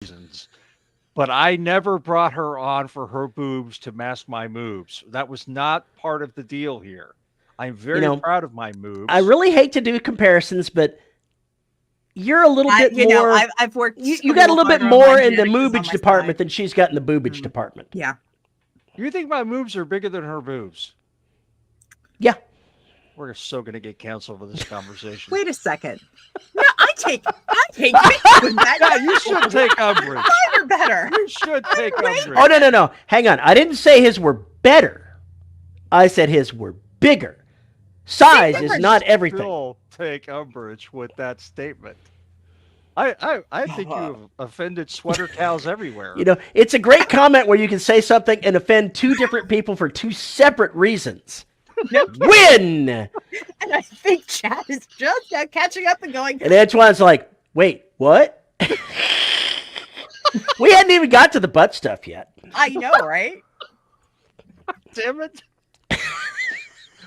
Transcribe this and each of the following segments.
reasons. But I never brought her on for her boobs to mask my moves. That was not part of the deal here. I'm You very know, proud of my I moves. really hate to do comparisons, but you're a little bit more. I've worked You a got a little little bit harder on my more in the genetics on moobage my department side. than she's got in the boobage Mhm. department. Yeah. You think my moves are bigger than her boobs? Yeah. We're so going to get canceled for this conversation. Wait a second. No, I take issue with that. Yeah, you should take umbrage. Mine are better. You should take umbrage. Oh, no. Hang on. I didn't say his were better. I said his were bigger. Size is not everything. Still take umbrage with that statement. I think you have offended sweater cows everywhere. You know, it's a great comment where you can say something and offend two different people for two separate reasons. Win! And I think Chad is just now catching up and going. And Antoine's like, wait, what? We hadn't even got to the butt stuff yet. I know, right? Damn it.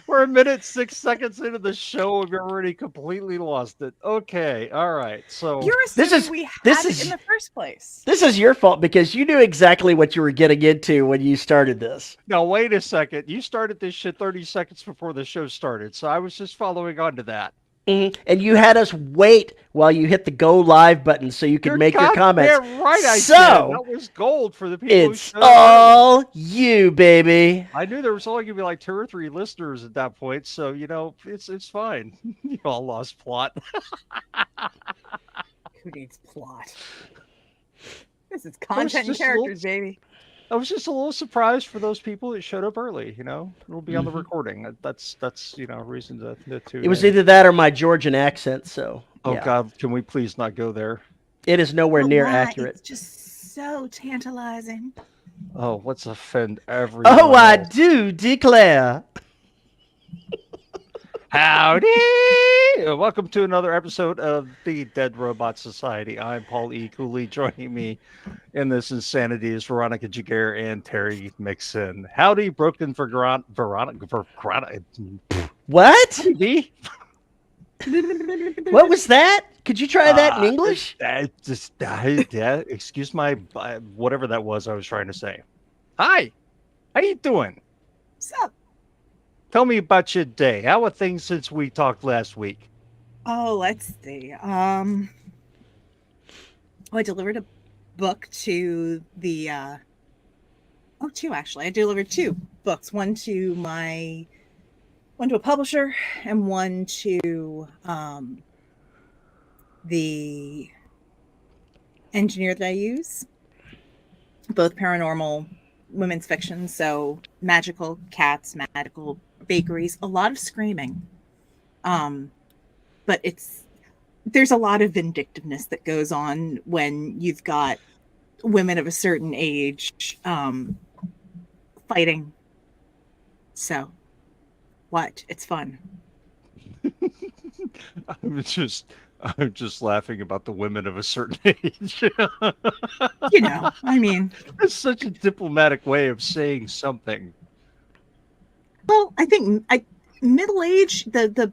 We're a minute 6 seconds into the show and we've already completely lost it. Okay, all right. So You're assuming we had it in the first place. This is your fault because you knew exactly what you were getting into when you started this. now wait a second. You started this shit 30 seconds before the show started, so I was just following on to that. Mm-hmm. And you had us wait while you hit the go live button so you could make your comments. Yeah, right. I So, said that was gold for the people. It's all you, baby. I knew there was only gonna be like 2 or 3 listeners at that point, so you know it's fine. You all lost plot. Who needs plot? This is content and characters, baby. I was just a little surprised for those people that showed up early. You know, it'll be on the recording. That's a reason to tune It was in. either that or my Georgian accent. So, Oh yeah. God, can we please not go there? It is nowhere near accurate. It's just so tantalizing. Oh, let's offend everyone. Oh, I do declare. Howdy! Welcome to another episode of the Dead Robot Society. I'm Paul E. Cooley. Joining me in this insanity is Veronica Jagger and Terry Mixon. Howdy, broken for Veronica. What? V? What was that? Could you try that in English? Yeah, excuse my whatever that was I was trying to say. Hi, how you doing? What's up? Tell me about your day. How are things since we talked last week? Oh, let's see. I delivered a book to the two actually. I delivered 2 books. One to a publisher and one to the engineer that I use. Both paranormal women's fiction, so magical cats, magical bakeries, a lot of screaming. But there's a lot of vindictiveness that goes on when you've got women of a certain age fighting. So what? It's fun. I'm just laughing about the women of a certain age. You know, I mean, It's such a diplomatic way of saying something. well, I think middle age, the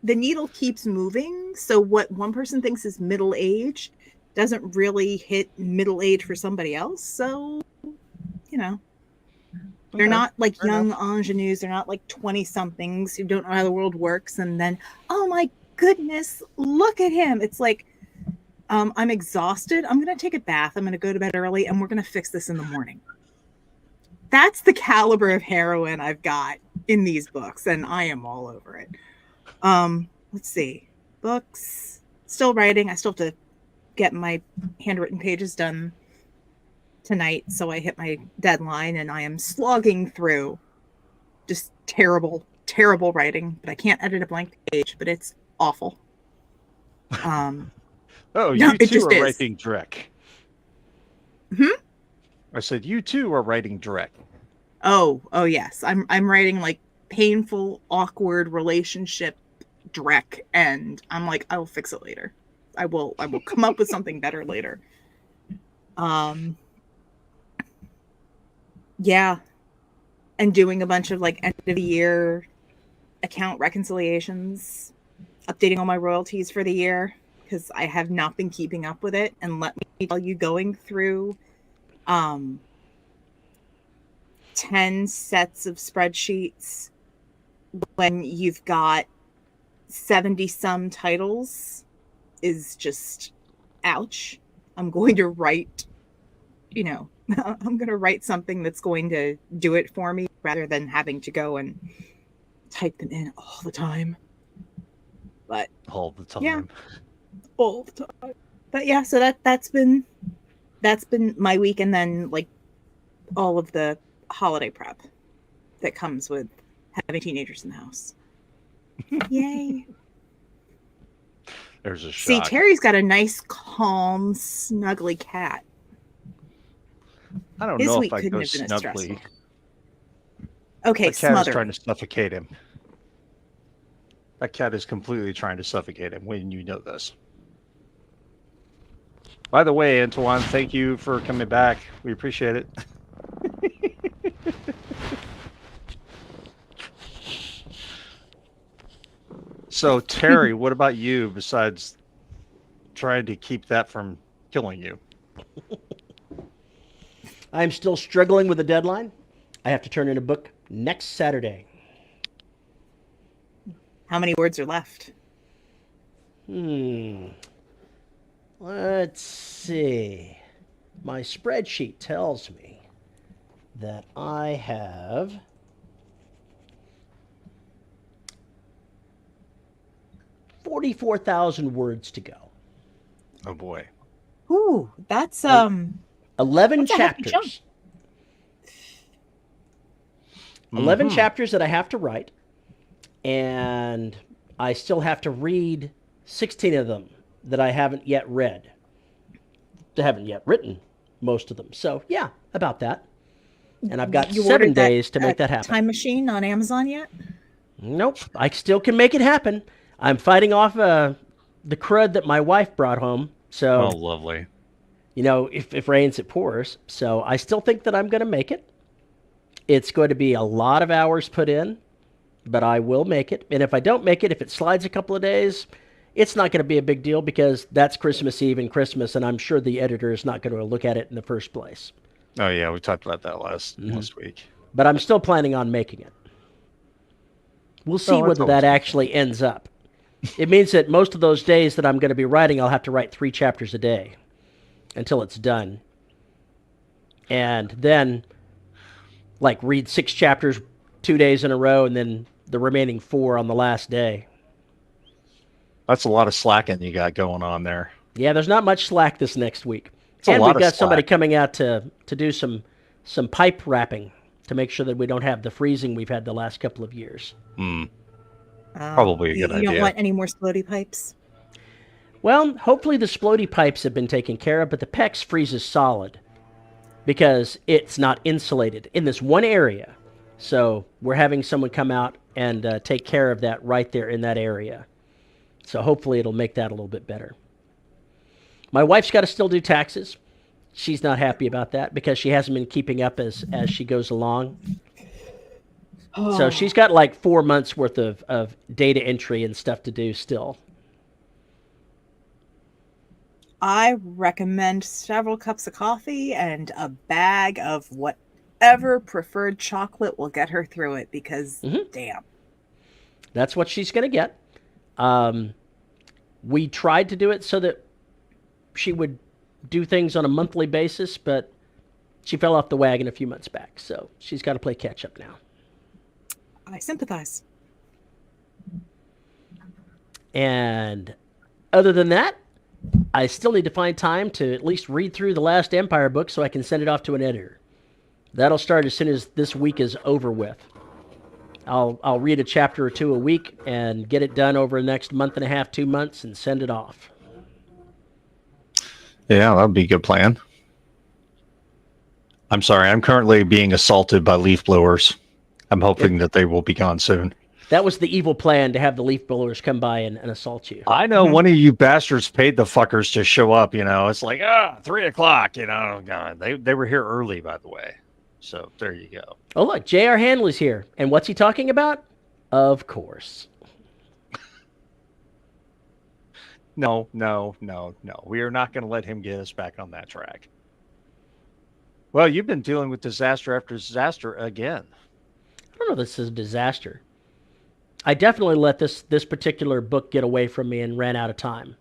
needle keeps moving. So what one person thinks is middle age doesn't really hit middle age for somebody else. So, you know, they're not like young ingenues. They're not like 20 somethings who don't know how the world works. And then, oh my goodness, look at him. It's like, I'm exhausted. I'm going to take a bath. I'm going to go to bed early and we're going to fix this in the morning. That's the caliber of heroine I've got in these books, and I am all over it. Let's see. Books. Still writing. I still have to get my handwritten pages done tonight, so I hit my deadline, and I am slogging through just terrible, terrible writing, but I can't edit a blank page, but it's awful. Oh, No, you it too just are is. writing direct. I said you too are writing direct. Oh yes. I'm writing like painful, awkward relationship dreck, and I'm like, I will fix it later. I will come up with something better later. Yeah. And doing a bunch of like end of the year account reconciliations, updating all my royalties for the year, because I have not been keeping up with it. And let me while you going through 10 sets of spreadsheets when you've got 70 some titles is just ouch. I'm going to write, I'm going to write something that's going to do it for me rather than having to go and type them in all the time. But all the time. Yeah, all the time. But yeah, so that's been my week, and then like all of the holiday prep that comes with having teenagers in the house. Yay. There's a See, shock. Terry's got a nice, calm, snuggly cat. I don't His know week if I couldn't go have been as snugly. stressful. Okay, The cat is smother. trying to suffocate him. That cat is completely trying to suffocate him when you know this. By the way, Antoine, thank you for coming back. We appreciate it. So, Terry, what about you besides trying to keep that from killing you? I'm still struggling with a deadline. I have to turn in a book next Saturday. How many words are left? Let's see. My spreadsheet tells me that I have 44,000 words to go. Oh boy. Ooh, that's 11 that's a hefty chunk. chapters. 11 chapters that I have to write, and I still have to read 16 of them that I haven't yet read. I haven't yet written most of them. So, yeah, about that. And I've got You 7 ordered days to make that happen. Time machine on Amazon yet? Nope. I still can make it happen. I'm fighting off the crud that my wife brought home. So, Oh, lovely. if it rains, it pours. So I still think that I'm going to make it. It's going to be a lot of hours put in, but I will make it. And if I don't make it, if it slides a couple of days, it's not going to be a big deal because that's Christmas Eve and Christmas, and I'm sure the editor is not going to look at it in the first place. Oh, yeah, we talked about that last week. But I'm still planning on making it. We'll see whether that actually ends up. It means that most of those days that I'm going to be writing, I'll have to write 3 chapters a day until it's done. And then, read 6 chapters 2 days in a row, and then the remaining 4 on the last day. That's a lot of slacking you got going on there. Yeah, there's not much slack this next week. It's and we've got somebody coming out to do some pipe wrapping to make sure that we don't have the freezing we've had the last couple of years. Probably a good idea. You don't want any more splody pipes? Well, hopefully the splody pipes have been taken care of, but the PEX freezes solid because it's not insulated in this one area. So we're having someone come out and take care of that right there in that area. So hopefully it'll make that a little bit better. My wife's got to still do taxes. She's not happy about that because she hasn't been keeping up as she goes along. So she's got 4 months worth of data entry and stuff to do still. I recommend several cups of coffee and a bag of whatever preferred chocolate will get her through it because, damn. That's what she's going to get. We tried to do it so that she would do things on a monthly basis, but she fell off the wagon a few months back. So she's got to play catch up now. I sympathize. And other than that, I still need to find time to at least read through the last Empire book so I can send it off to an editor. That'll start as soon as this week is over with. I'll read a chapter or 2 a week and get it done over the next month and a half, 2 months, and send it off. Yeah, that would be a good plan. I'm sorry, I'm currently being assaulted by leaf blowers. I'm hoping that they will be gone soon. That was the evil plan, to have the leaf blowers come by and assault you. I know one of you bastards paid the fuckers to show up, It's like, 3 o'clock, God, they were here early, by the way. So there you go. Oh, look, J.R. Handley's here. And what's he talking about? Of course. No, no, no, no. We are not going to let him get us back on that track. Well, you've been dealing with disaster after disaster again. I don't know if this is a disaster. I definitely let this particular book get away from me and ran out of time.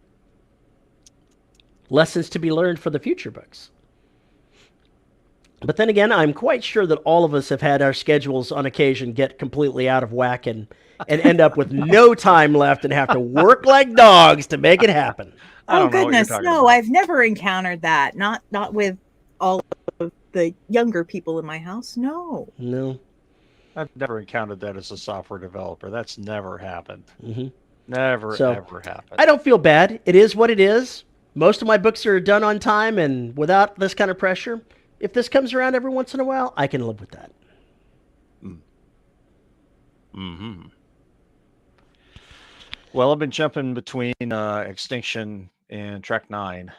Lessons to be learned for the future books. But then again, I'm quite sure that all of us have had our schedules on occasion get completely out of whack and end up with no time left and have to work like dogs to make it happen. I Oh don't know what you're goodness, talking no, about. I've never encountered that. Not with all of the younger people in my house. No. No. I've never encountered that as a software developer. That's never happened. Mm-hmm. Never, So, ever happened. I don't feel bad. It is what it is. Most of my books are done on time and without this kind of pressure. If this comes around every once in a while, I can live with that. Mm-hmm. Well, I've been jumping between Extinction and Track 9.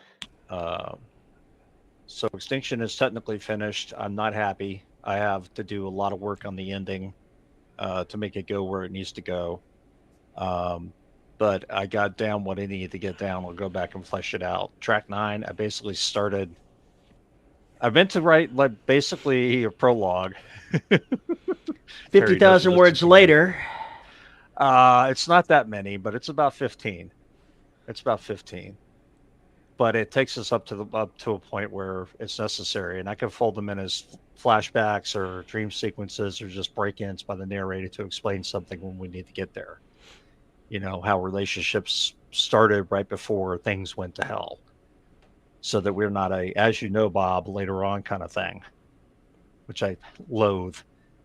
So Extinction is technically finished. I'm not happy. I have to do a lot of work on the ending to make it go where it needs to go. But I got down what I needed to get down. I'll go back and flesh it out. Track 9, I basically started. I meant to write like basically a prologue. 50,000 words later. It's not that many, but it's about 15. It's about 15. But it takes us up to a point where it's necessary, and I can fold them in as flashbacks or dream sequences or just break-ins by the narrator to explain something when we need to get there. You know, how relationships started right before things went to hell, so that we're not a, as you know, Bob, later on kind of thing, which I loathe.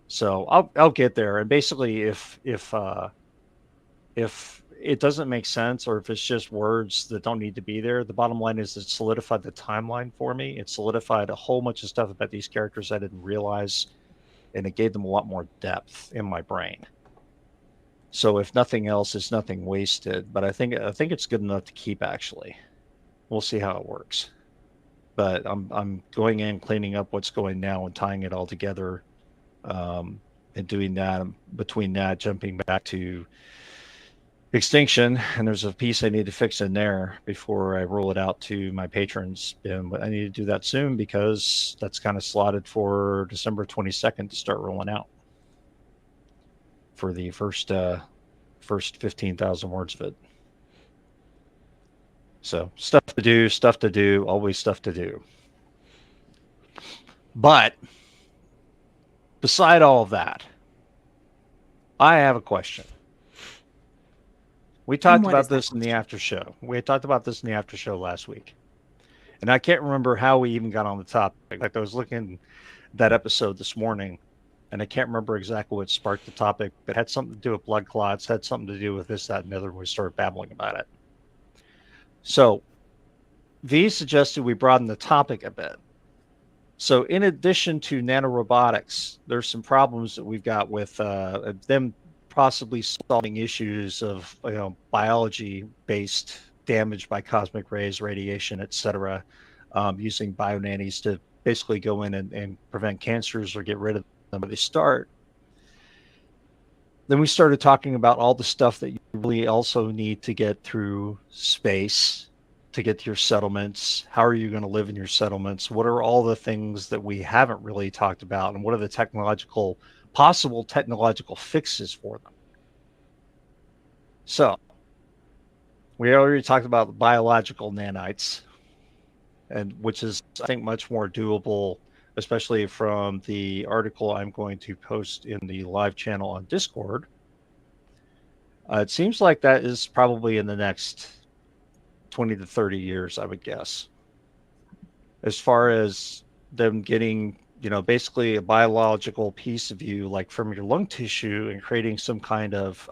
So I'll get there, and basically, if it doesn't make sense, or if it's just words that don't need to be there, the bottom line is it solidified the timeline for me. It solidified a whole bunch of stuff about these characters I didn't realize, and it gave them a lot more depth in my brain. So if nothing else, it's nothing wasted. But I think it's good enough to keep. Actually, we'll see how it works. But I'm going in, cleaning up what's going now, and tying it all together, and doing that. Between that, jumping back to Extinction, and there's a piece I need to fix in there before I roll it out to my patrons. And I need to do that soon because that's kind of slotted for December 22nd to start rolling out for the first 15,000 words of it. So stuff to do, always stuff to do. But beside all of that, I have a question. We talked about this in the after show. We had talked about this in the after show last week. And I can't remember how we even got on the topic. Like I was looking at that episode this morning, and I can't remember exactly what sparked the topic, but it had something to do with blood clots, had something to do with this, that, and the other, and we started babbling about it. So V suggested we broaden the topic a bit. So in addition to nanorobotics, there's some problems that we've got with them possibly solving issues of biology-based damage by cosmic rays, radiation, etc., using bionannies to basically go in and prevent cancers or get rid of them when they start. Then we started talking about all the stuff that you really also need to get through space to get to your settlements. How are you going to live in your settlements? What are all the things that we haven't really talked about, and what are the possible technological fixes for them? So we already talked about the biological nanites, and which is, I think, much more doable, especially from the article I'm going to post in the live channel on Discord. It seems like that is probably in the next 20 to 30 years, I would guess. As far as them getting, basically a biological piece of you, like from your lung tissue, and creating some kind of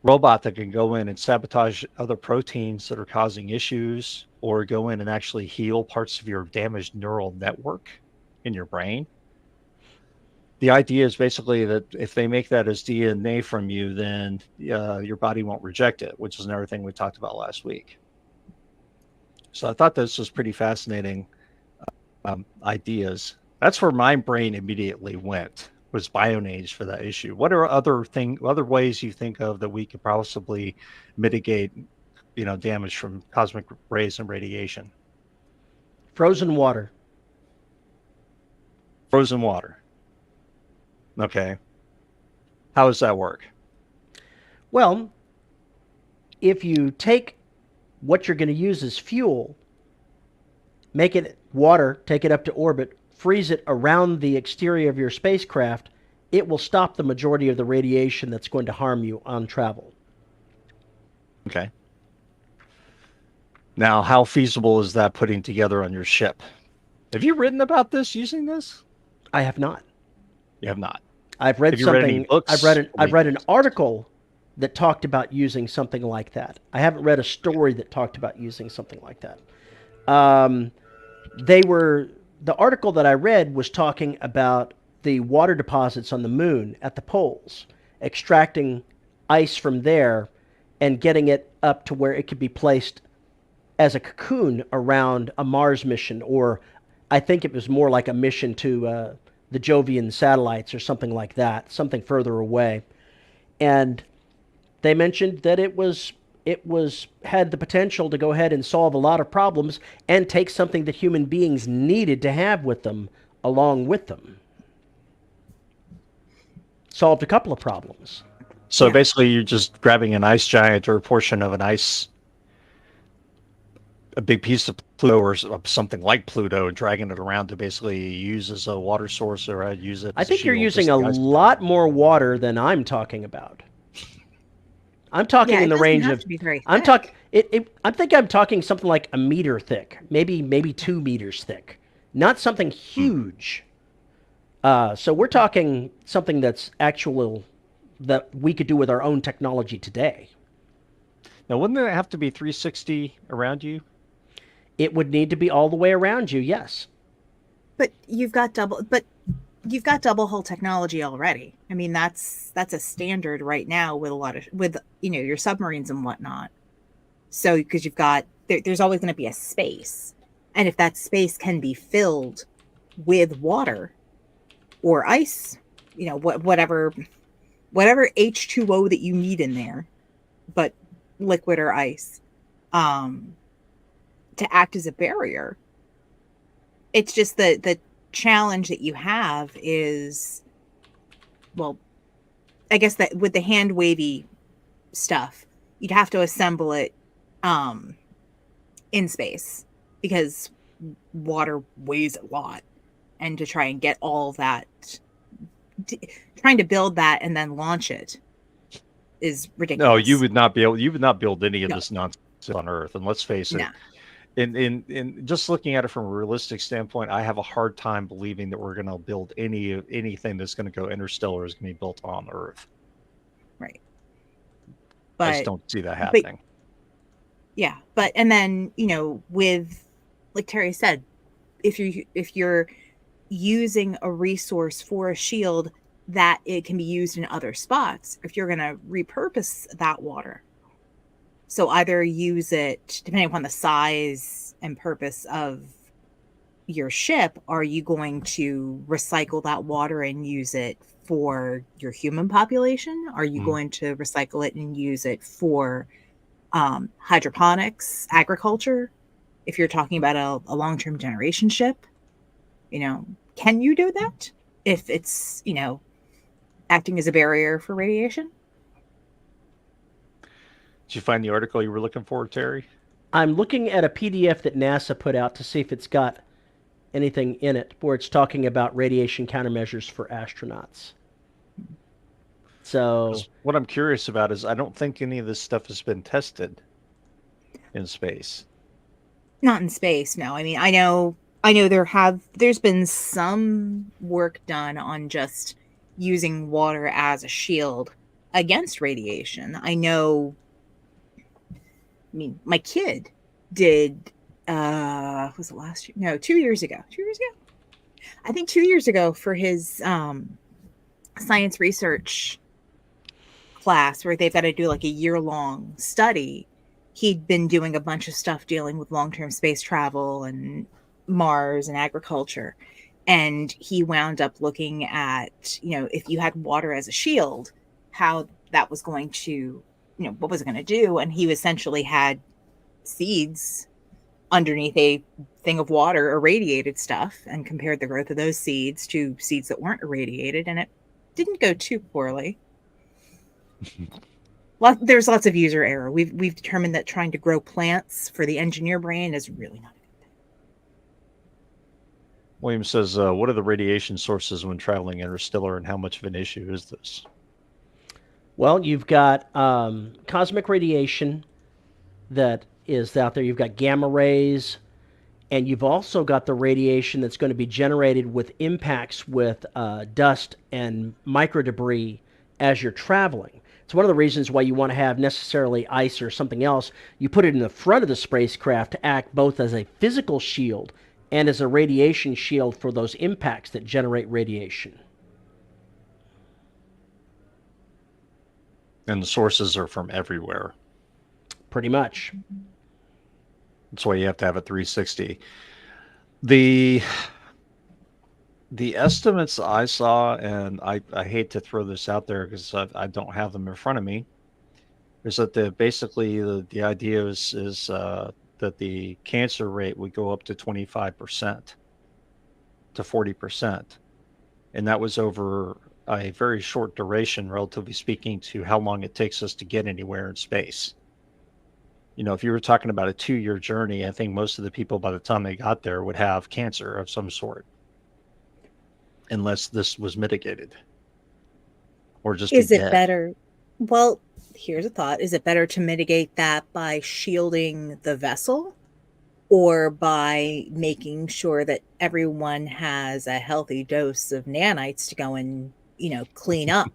robot that can go in and sabotage other proteins that are causing issues, or go in and actually heal parts of your damaged neural network in your brain. The idea is basically that if they make that as DNA from you, then your body won't reject it, which is another thing we talked about last week. So I thought this was pretty fascinating ideas. That's where my brain immediately went was bionage for that issue. What are other ways you think of that we could possibly mitigate, damage from cosmic rays and radiation? Frozen water. Frozen water. Okay. How does that work? Well, if you take what you're going to use as fuel, make it water, take it up to orbit, freeze it around the exterior of your spacecraft, it will stop the majority of the radiation that's going to harm you on travel. Okay. Now, how feasible is that putting together on your ship? Have you written about this using this? I have not. You have not. I've read Have you read any something. books? I've read an article that talked about using something like that. I haven't read a story that talked about using something like that. The article that I read was talking about the water deposits on the moon at the poles, extracting ice from there and getting it up to where it could be placed as a cocoon around a Mars mission, or I think it was more like a mission to the Jovian satellites or something like that, something further away. And they mentioned that it had the potential to go ahead and solve a lot of problems and take something that human beings needed to have with them along with them. Solved a couple of problems. So Yeah. basically, you're just grabbing an ice giant or a portion of a big piece of Pluto or something like Pluto, and dragging it around to basically use as a water source, or use it. I as think you're shield, using just a the ice. lot more water than I'm talking about. I'm talking Yeah, in the it doesn't range have of. to be very I'm thick. I'm talking something like a meter thick, maybe 2 meters thick, not something huge. So we're talking something that's actual that we could do with our own technology today. Now, wouldn't it have to be 360 around you? It would need to be all the way around you, yes. But you've got double hull technology already. I mean, that's a standard right now with your submarines and whatnot. So because there's always going to be a space, and if that space can be filled with water or ice, whatever H2O that you need in there, but liquid or ice, to act as a barrier. It's just the challenge that you have is, well, I guess that with the hand wavy stuff, you'd have to assemble it in space because water weighs a lot, and to try and get all that, trying to build that and then launch it is ridiculous. No, you would not build any of No. this nonsense on Earth. And let's face it, No. in just looking at it from a realistic standpoint, I have a hard time believing that we're going to build anything that's going to go interstellar is going to be built on Earth. Right. I just don't see that happening. Yeah, and then with, like Terry said, if you're using a resource for a shield, that it can be used in other spots. If you're going to repurpose that water, so either use it depending upon the size and purpose of your ship. Are you going to recycle that water and use it for your human population? Are you going to recycle it and use it for hydroponics, agriculture? If you're talking about a long-term generation ship, can you do that if it's, acting as a barrier for radiation? Did you find the article you were looking for, Terry? I'm looking at a PDF that NASA put out to see if it's got anything in it where it's talking about radiation countermeasures for astronauts. So What I'm curious about is I don't think any of this stuff has been tested in space. Not in space, no. I mean, I know there's been some work done on just using water as a shield against radiation. My kid did, was it last year? No, 2 years ago. 2 years ago? I think 2 years ago for his science research class where they've got to do like a year-long study. He'd been doing a bunch of stuff dealing with long-term space travel and Mars and agriculture. And he wound up looking at, if you had water as a shield, how that was going to, what was it going to do? And he essentially had seeds underneath a thing of water, irradiated stuff, and compared the growth of those seeds to seeds that weren't irradiated, and it didn't go too poorly. There's lots of user error. We've determined that trying to grow plants for the engineer brain is really not a good thing. William says, what are the radiation sources when traveling interstellar, and how much of an issue is this? Well, you've got cosmic radiation that is out there. You've got gamma rays, and you've also got the radiation that's going to be generated with impacts with dust and micro debris as you're traveling. It's one of the reasons why you want to have necessarily ice or something else. You put it in the front of the spacecraft to act both as a physical shield and as a radiation shield for those impacts that generate radiation. And the sources are from everywhere. Pretty much. That's why you have to have a 360. The estimates I saw, and I hate to throw this out there because I don't have them in front of me, is that basically the idea is that the cancer rate would go up to 25% to 40%. And that was over a very short duration, relatively speaking, to how long it takes us to get anywhere in space. If you were talking about a 2-year journey, I think most of the people by the time they got there would have cancer of some sort, unless this was mitigated. Or just is it dead. better? Well, here's a thought. Is it better to mitigate that by shielding the vessel, or by making sure that everyone has a healthy dose of nanites to go and, clean up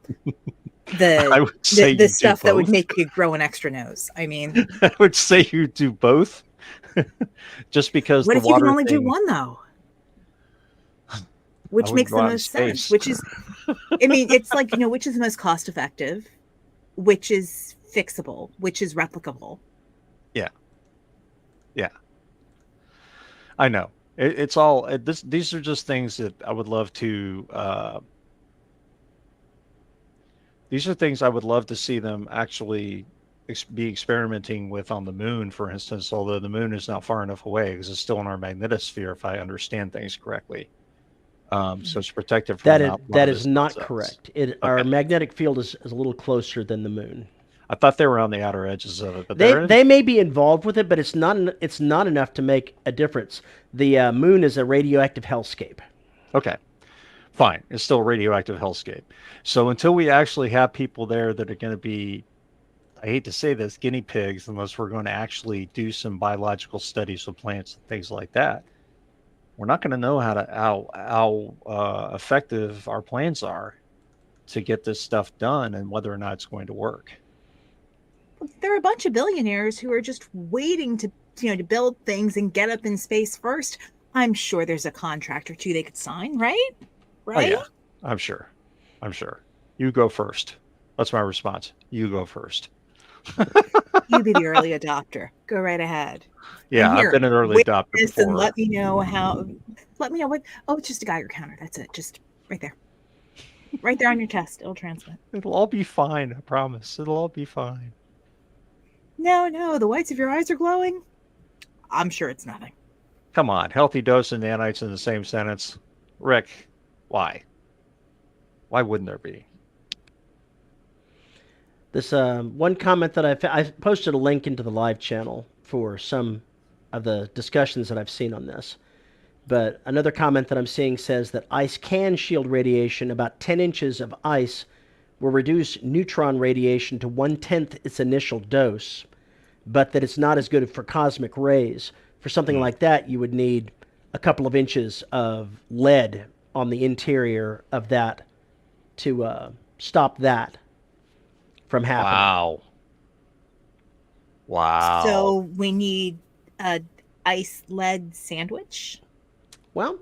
the stuff that would make you grow an extra nose? I mean, I would say you do both. Just because what the if you water can only thing, do one, though? Which makes the most sense, which is, I mean, it's like, which is the most cost effective, which is fixable, which is replicable. Yeah. I know. It's all, these are just things that I would love to, these are things I would love to see them actually be experimenting with on the moon, for instance, although the moon is not far enough away because it's still in our magnetosphere, if I understand things correctly. So it's protected from that is not correct. Our magnetic field is a little closer than the moon. I thought they were on the outer edges of it, but they may be involved with it, but it's not enough to make a difference. The moon is a radioactive hellscape. Okay, fine. It's still a radioactive hellscape. So until we actually have people there that are going to be, I hate to say this, guinea pigs, unless we're going to actually do some biological studies with plants and things like that, we're not going to know how effective our plans are to get this stuff done and whether or not it's going to work. There are a bunch of billionaires who are just waiting to build things and get up in space first. I'm sure there's a contract or two they could sign, right? Right? Oh, yeah, I'm sure. You go first. That's my response. You go first. You be the early adopter. Go right ahead. Yeah, I've been an early adopter before. And let me know what. Oh, it's just a Geiger counter. That's it. Just right there. Right there on your chest. It'll transmit. It'll all be fine. I promise. It'll all be fine. No. The whites of your eyes are glowing. I'm sure it's nothing. Come on. Healthy dose of nanites in the same sentence. Rick, why? Why wouldn't there be? This one comment that I posted a link into the live channel for some of the discussions that I've seen on this. But another comment that I'm seeing says that ice can shield radiation. About 10 inches of ice will reduce neutron radiation to 1/10 its initial dose, but that it's not as good for cosmic rays. For something like that, you would need a couple of inches of lead on the interior of that to stop that from happening. Wow. So we need a ice lead sandwich? Well,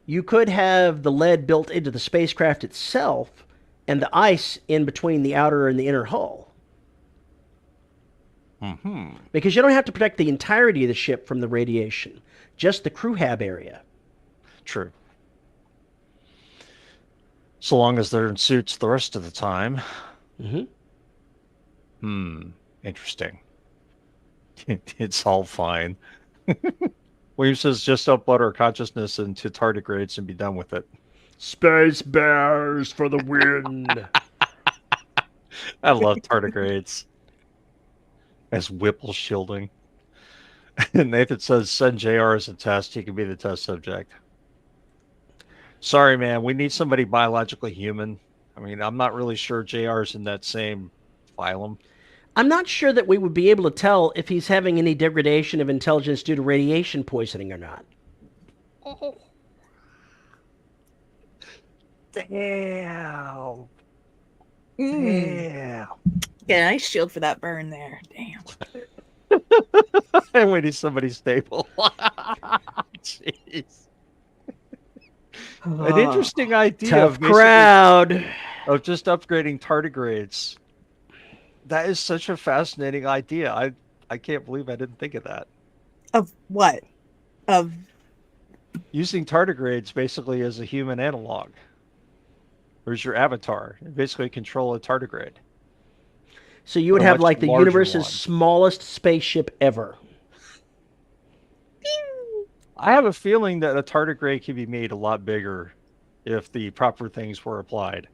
you could have the lead built into the spacecraft itself and the ice in between the outer and the inner hull. Mm-hmm. Because you don't have to protect the entirety of the ship from the radiation, just the crew hab area. True. So long as they're in suits the rest of the time. Mm-hmm. Interesting. It's all fine. William says just upload our consciousness into tardigrades and be done with it. Space bears for the win. I love tardigrades as Whipple shielding. And Nathan says send JR as a test. He can be the test subject. Sorry, man. We need somebody biologically human. I mean, I'm not really sure JR's in that same phylum. I'm not sure that we would be able to tell if he's having any degradation of intelligence due to radiation poisoning or not. Oh. Damn. Damn. Yeah, nice shield for that burn there. Damn. And we need somebody stable. Jeez. An interesting idea Tough crowd. Of just upgrading tardigrades. That is such a fascinating idea. I can't believe I didn't think of that. Of what? Of using tardigrades basically as a human analog. Where's your avatar? You basically control a tardigrade. So you would have like the universe's smallest spaceship ever. I have a feeling that a tardigrade can be made a lot bigger if the proper things were applied.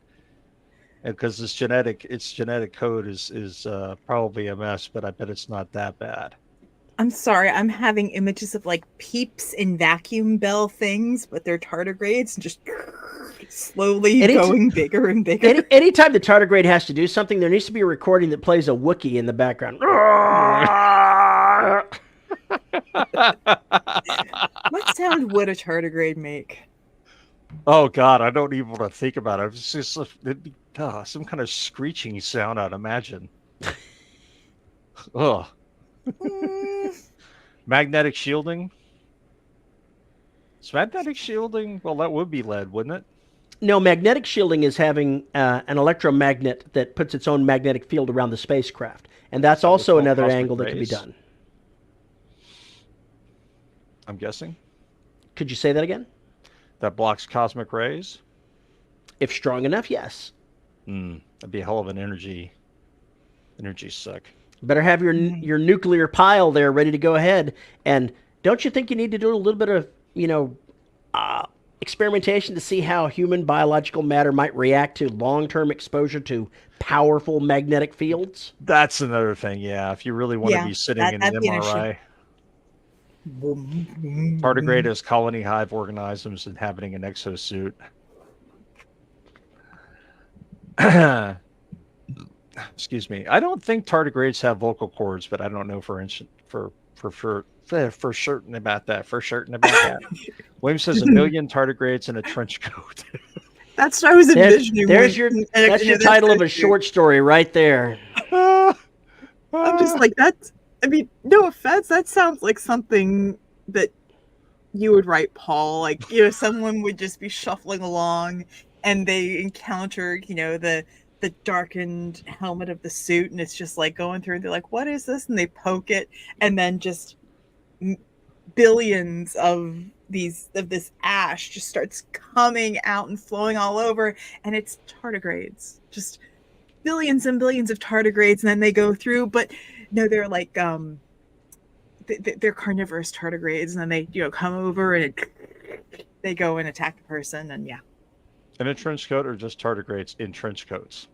Because its genetic code is probably a mess, but I bet it's not that bad. I'm sorry, I'm having images of like peeps in vacuum bell things, but they're tardigrades and just slowly going bigger and bigger. Anytime the tardigrade has to do something, there needs to be a recording that plays a Wookiee in the background. What sound would a tardigrade make? Oh God, I don't even want to think about it. It's just some kind of screeching sound, I'd imagine. Ugh. Magnetic shielding. Is magnetic shielding? Well, that would be lead, wouldn't it? No, magnetic shielding is having an electromagnet that puts its own magnetic field around the spacecraft, and that's also another angle that can be done. I'm guessing. Could you say that again? That blocks cosmic rays? If strong enough, yes. That'd be a hell of an energy suck. Better have your nuclear pile there ready to go ahead. And don't you think you need to do a little bit of, experimentation to see how human biological matter might react to long-term exposure to powerful magnetic fields? That's another thing, yeah. If you really want to be sitting in an MRI. Tardigrade is colony hive organisms inhabiting an exosuit. Excuse me. I don't think tardigrades have vocal cords, but I don't know for certain about that. William says 1 million tardigrades in a trench coat. That's what I was envisioning. That's your title of a short story right there. I'm just like, that's, I mean, no offense, that sounds like something that you would write, Paul. Like, someone would just be shuffling along and they encounter, the darkened helmet of the suit, and it's just like going through, and they're like, what is this? And they poke it, and then just billions of this ash just starts coming out and flowing all over, and it's tardigrades, just billions and billions of tardigrades, and then they go through, but no, they're like they're carnivorous tardigrades, and then they come over and they go and attack the person, and yeah. In a trench coat, or just tardigrades in trench coats?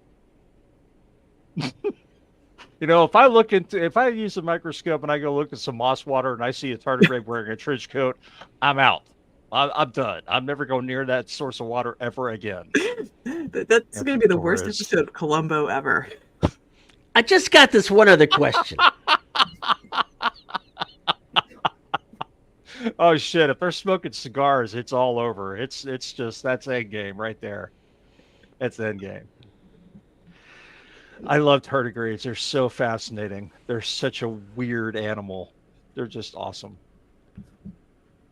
If I use a microscope and I go look at some moss water and I see a tardigrade wearing a trench coat, I'm out. I'm done. I'm never going near that source of water ever again. That's going to be the worst episode of Columbo ever. I just got this one other question. Oh shit! If they're smoking cigars, it's all over. It's just, that's end game right there. That's end game. I love tardigrades. They're so fascinating. They're such a weird animal. They're just awesome.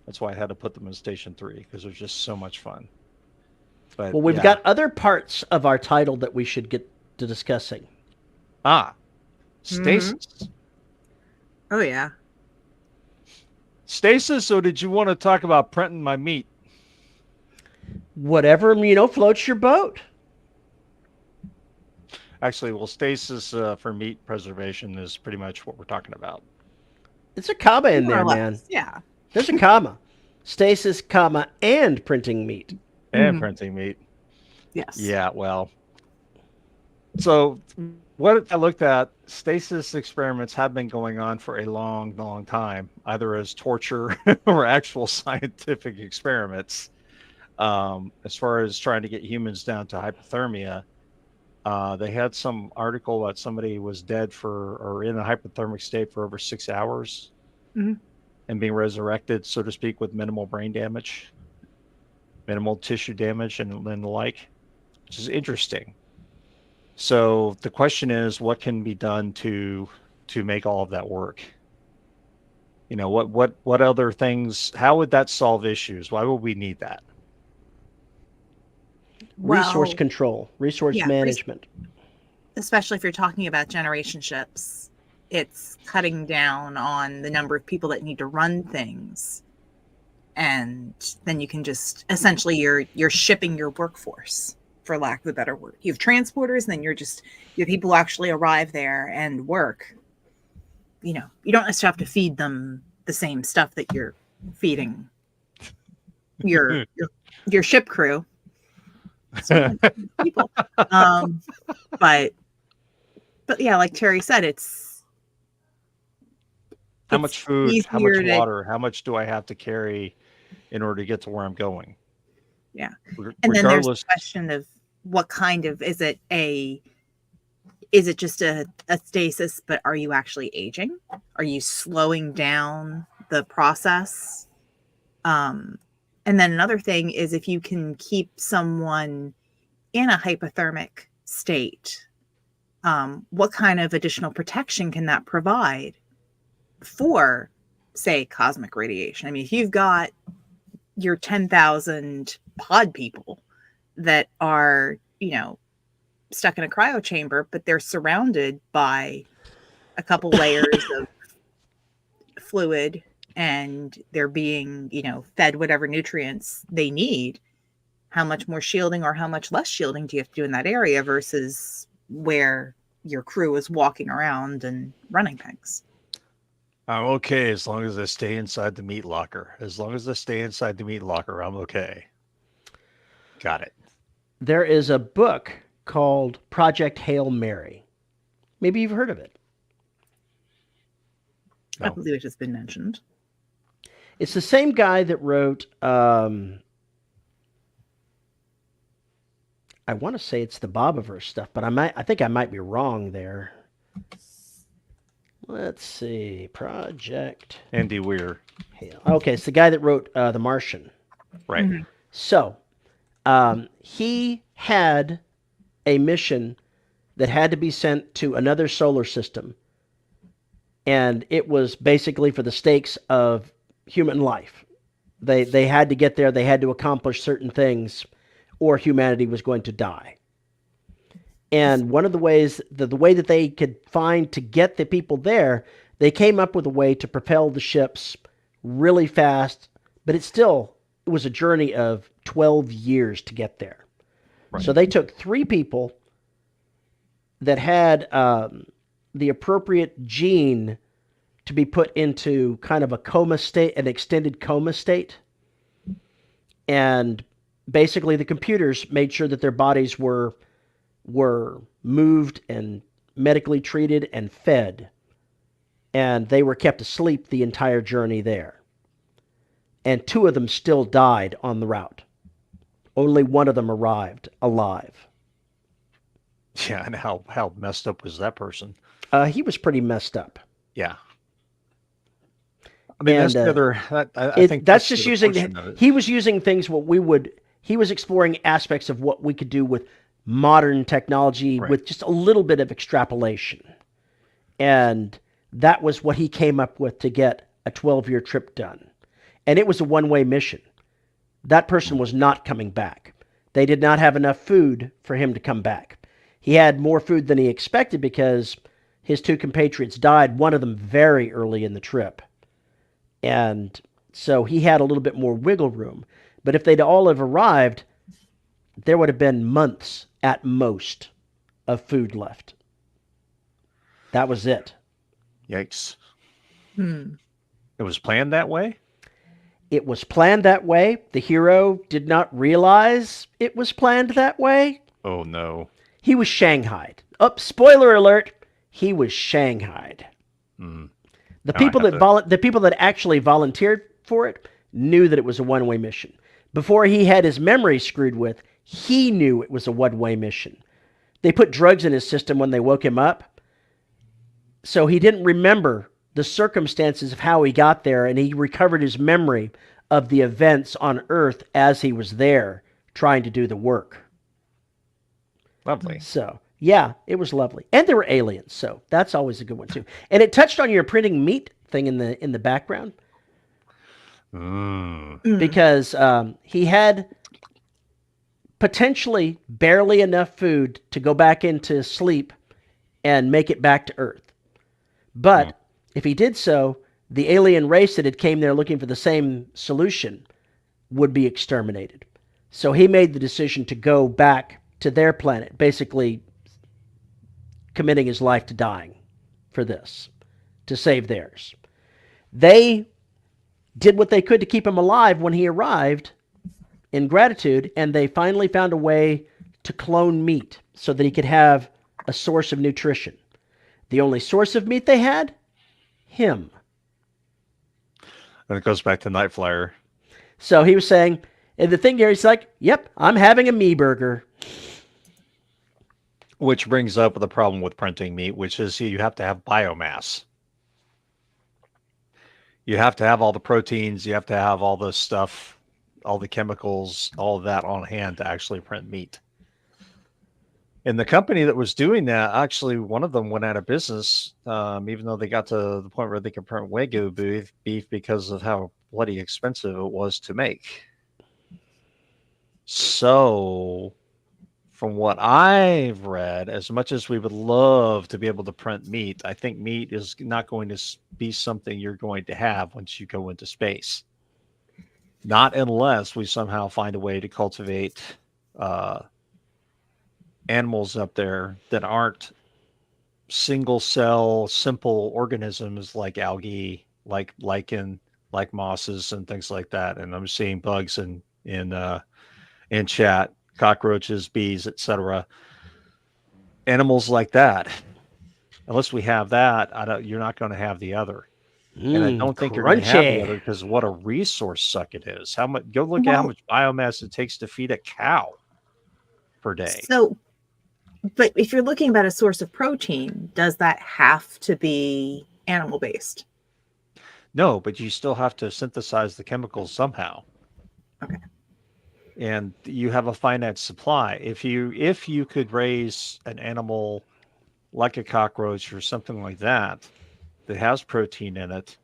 That's why I had to put them in Station 3, because they're just so much fun. But, well, we've got other parts of our title that we should get to discussing. Stasis. Mm-hmm. Oh yeah. Stasis, or did you want to talk about printing my meat? Whatever, floats your boat. Actually, well, stasis for meat preservation is pretty much what we're talking about. It's a comma in More there, or man. less. Yeah. There's a comma. Stasis, comma, and printing meat. And Mhm. printing meat. Yes. Yeah, well, so what I looked at, stasis experiments have been going on for a long, long time, either as torture or actual scientific experiments. As far as trying to get humans down to hypothermia, they had some article that somebody was dead for or in a hypothermic state for over 6 hours Mhm. and being resurrected, so to speak, with minimal brain damage, minimal tissue damage, and the like, which is interesting. So the question is, what can be done to make all of that work? What other things? How would that solve issues? Why would we need that? Resource Well, control, resource yeah, management. especially if you're talking about generation ships, it's cutting down on the number of people that need to run things. And then you can just essentially you're shipping your workforce, for lack of a better word. You have transporters, and then you have people who actually arrive there and work. You don't necessarily have to feed them the same stuff that you're feeding your your, your ship crew. So, people. Um, but yeah, like Terry said, How it's much food, how much easier to water, how much do I have to carry in order to get to where I'm going? yeah. And then there's the Regardless, question of what kind of is it just a stasis, but are you actually aging? Are you slowing down the process? And then another thing is if you can keep someone in a hypothermic state, what kind of additional protection can that provide for, say, cosmic radiation? I mean, if you've got your 10,000 pod people that are, stuck in a cryo chamber, but they're surrounded by a couple layers of fluid and they're being, fed whatever nutrients they need. How much more shielding or how much less shielding do you have to do in that area versus where your crew is walking around and running things? I'm okay as long as I stay inside the meat locker. As long as I stay inside the meat locker, I'm okay. Got it. There is a book called Project Hail Mary. Maybe you've heard of it. I No. believe it has been mentioned. It's the same guy that wrote, I want to say it's the Bobiverse stuff, but I think I might be wrong there. Let's see. Project Andy Weir. Hail. Okay, it's the guy that wrote The Martian. Right. Mhm. So, he had a mission that had to be sent to another solar system, and it was basically for the stakes of human life. They had to get there. They had to accomplish certain things, or humanity was going to die. And one of the ways, the way that they could find to get the people there, they came up with a way to propel the ships really fast, but it was a journey of 12 years to get there. Right. So they took 3 people that had the appropriate gene to be put into kind of a coma state, an extended coma state. And basically the computers made sure that their bodies were moved and medically treated and fed. And they were kept asleep the entire journey there. And 2 of them still died on the route. Only one of them arrived alive. Yeah, and how messed up was that person? He was pretty messed up. Yeah. I mean, And, that's the other. I think that's just the using. portion of it. He was using things he was exploring aspects of what we could do with modern technology Right. with just a little bit of extrapolation, and that was what he came up with to get a 12-year trip done. And it was a one-way mission. That person was not coming back. They did not have enough food for him to come back. He had more food than he expected because his 2 compatriots died, one of them very early in the trip. And so he had a little bit more wiggle room. But if they'd all have arrived, there would have been months at most of food left. That was it. Yikes. Hmm. It was planned that way? It was planned that way. The hero did not realize it was planned that way. Oh, no. He was shanghaied. Oh, spoiler alert, he was shanghaied. Mm. The Now people the people that actually volunteered for it knew that it was a one-way mission. Before he had his memory screwed with, he knew it was a one-way mission. They put drugs in his system when they woke him up, so he didn't remember the circumstances of how he got there, and he recovered his memory of the events on Earth as he was there trying to do the work. Lovely. So, yeah, it was lovely. And there were aliens, so that's always a good one too. And it touched on your printing meat thing in the background. Because he had potentially barely enough food to go back into sleep and make it back to Earth. But if he did so, the alien race that had came there looking for the same solution would be exterminated. So he made the decision to go back to their planet, basically committing his life to dying for this, to save theirs. They did what they could to keep him alive when he arrived in gratitude, and they finally found a way to clone meat so that he could have a source of nutrition. The only source of meat they had? Him. And it goes back to Night Flyer. So he was saying, and the thing here, he's like, yep, I'm having a me burger. Which brings up the problem with printing meat, which is you have to have biomass. You have to have all the proteins, you have to have all the stuff, all the chemicals, all of that on hand to actually print meat. And the company that was doing that, actually, one of them went out of business, even though they got to the point where they could print Wagyu beef because of how bloody expensive it was to make. So, from what I've read, as much as we would love to be able to print meat, I think meat is not going to be something you're going to have once you go into space. Not unless we somehow find a way to cultivate animals up there that aren't single cell, simple organisms like algae, like lichen, like mosses and things like that. And I'm seeing bugs in chat, cockroaches, bees, etc. Animals like that. Unless we have that, you're not going to have the other. And I don't think you're going to have the other because what a resource suck it is. How much? Go look at how much biomass it takes to feed a cow per day. So, but if you're looking at a source of protein, does that have to be animal based? No, but you still have to synthesize the chemicals somehow. Okay. And you have a finite supply. If you could raise an animal like a cockroach or something like that has protein in it,